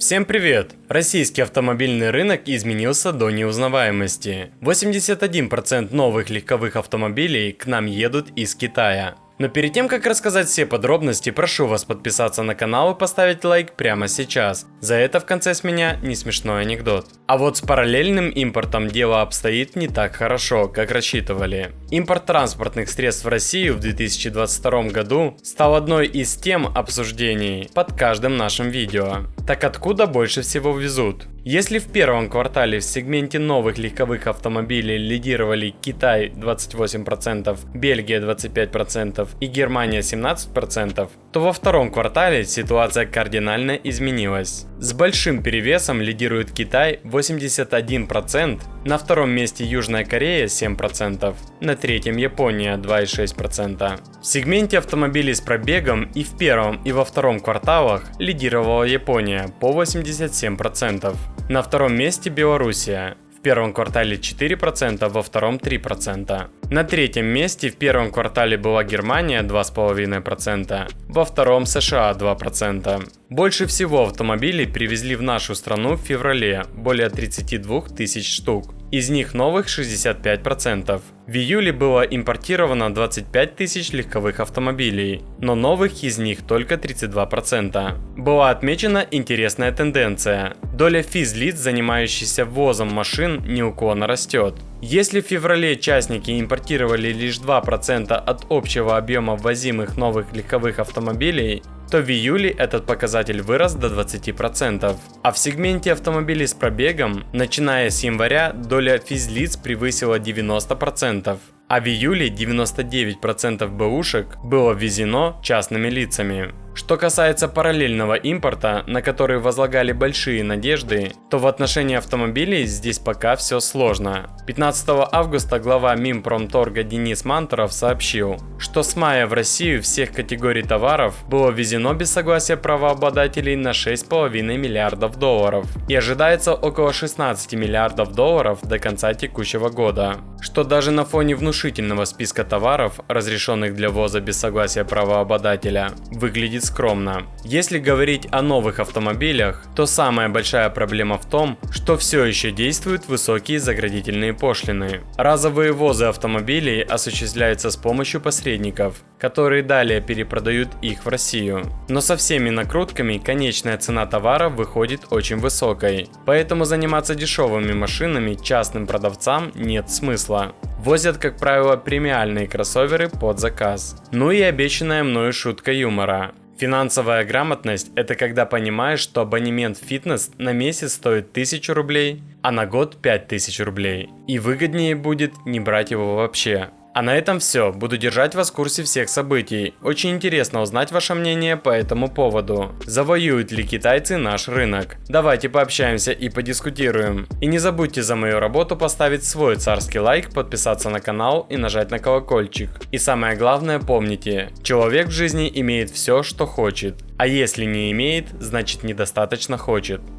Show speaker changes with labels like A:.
A: Всем привет! Российский автомобильный рынок изменился до неузнаваемости. 81% новых легковых автомобилей к нам едут из Китая. Но перед тем, как рассказать все подробности, прошу вас подписаться на канал и поставить лайк прямо сейчас. За это в конце с меня не смешной анекдот. А вот с параллельным импортом дело обстоит не так хорошо, как рассчитывали. Импорт транспортных средств в Россию в 2022 году стал одной из тем обсуждений под каждым нашим видео. Так откуда больше всего везут? Если в первом квартале в сегменте новых легковых автомобилей лидировали Китай 28%, Бельгия 25% и Германия 17%, то во втором квартале ситуация кардинально изменилась. С большим перевесом лидирует Китай 81%, на втором месте Южная Корея 7%, на третьем Япония 2,6%. В сегменте автомобилей с пробегом и в первом и во втором кварталах лидировала Япония по 87%. На втором месте Белоруссия. В первом квартале 4%, во втором 3%. На третьем месте в первом квартале была Германия 2,5%, во втором США 2%. Больше всего автомобилей привезли в нашу страну в феврале, более 32 тысяч штук. Из них новых 65%. В июле было импортировано 25 тысяч легковых автомобилей, но новых из них только 32%. Была отмечена интересная тенденция. Доля физлиц, занимающихся ввозом машин, неуклонно растет. Если в феврале частники импортировали лишь 2% от общего объема ввозимых новых легковых автомобилей, то в июле этот показатель вырос до 20%. А в сегменте автомобилей с пробегом, начиная с января, доля физлиц превысила 90%. А в июле 99% бэушек было ввезено частными лицами. Что касается параллельного импорта, на который возлагали большие надежды, то в отношении автомобилей здесь пока все сложно. 15 августа глава Минпромторга Денис Мантуров сообщил, что с мая в Россию всех категорий товаров было ввезено без согласия правообладателей на 6,5 миллиардов долларов и ожидается около 16 миллиардов долларов до конца текущего года, что даже на фоне внушительного списка товаров, разрешенных для ввоза без согласия правообладателя, выглядит скромно. Если говорить о новых автомобилях, то самая большая проблема в том, что все еще действуют высокие заградительные пошлины. Разовые ввозы автомобилей осуществляются с помощью посредников, которые далее перепродают их в Россию. Но со всеми накрутками конечная цена товара выходит очень высокой, поэтому заниматься дешевыми машинами частным продавцам нет смысла. Возят, как правило, премиальные кроссоверы под заказ. Ну и обещанная мною шутка юмора. Финансовая грамотность – это когда понимаешь, что абонемент в фитнес на месяц стоит 1000 рублей, а на год 5000 рублей. И выгоднее будет не брать его вообще. А на этом все. Буду держать вас в курсе всех событий. Очень интересно узнать ваше мнение по этому поводу. Завоюют ли китайцы наш рынок? Давайте пообщаемся и подискутируем. И не забудьте за мою работу поставить свой царский лайк, подписаться на канал и нажать на колокольчик. И самое главное, помните, человек в жизни имеет все, что хочет. А если не имеет, значит недостаточно хочет.